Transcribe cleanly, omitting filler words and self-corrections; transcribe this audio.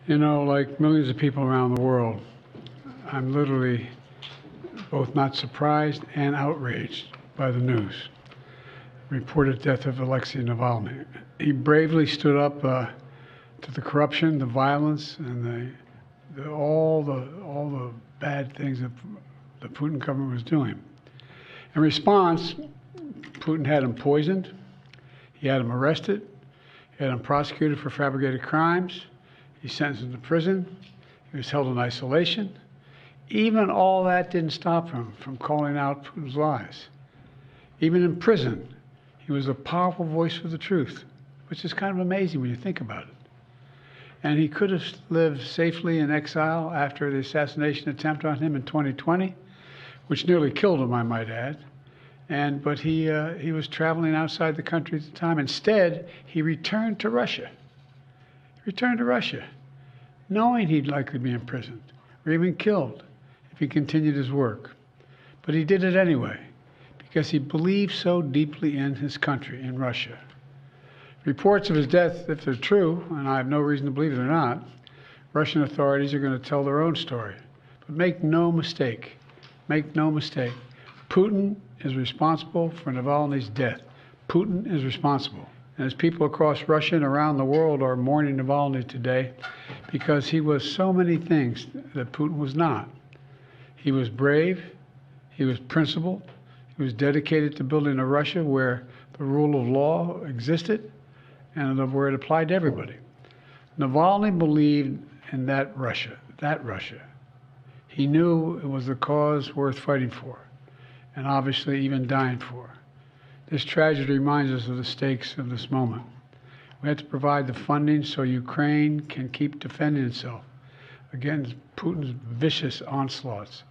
You know, like millions of people around the world, I'm literally both not surprised and outraged by the news. Reported death of Alexei Navalny. He bravely stood up to the corruption, the violence, and all the bad things that the Putin government was doing. In response, Putin had him poisoned, he had him arrested, he had him prosecuted for fabricated crimes, he sentenced him to prison, he was held in isolation. Even all that didn't stop him from calling out Putin's lies. Even in prison, he was a powerful voice for the truth, which is kind of amazing when you think about it. And he could have lived safely in exile after the assassination attempt on him in 2020, which nearly killed him, I might add. But he was traveling outside the country at the time. Instead, he returned to Russia. He returned to Russia, knowing he'd likely be imprisoned or even killed if he continued his work. But he did it anyway, because he believed so deeply in his country, in Russia. Reports of his death, if they're true, and I have no reason to believe they're not, Russian authorities are going to tell their own story. But make no mistake, Putin is responsible for Navalny's death. Putin is responsible. And as people across Russia and around the world are mourning Navalny today because he was so many things that Putin was not. He was brave, he was principled, he was dedicated to building a Russia where the rule of law existed and where it applied to everybody. Navalny believed in that Russia. He knew it was a cause worth fighting for, and obviously even dying for. This tragedy reminds us of the stakes of this moment. We have to provide the funding so Ukraine can keep defending itself against Putin's vicious onslaughts.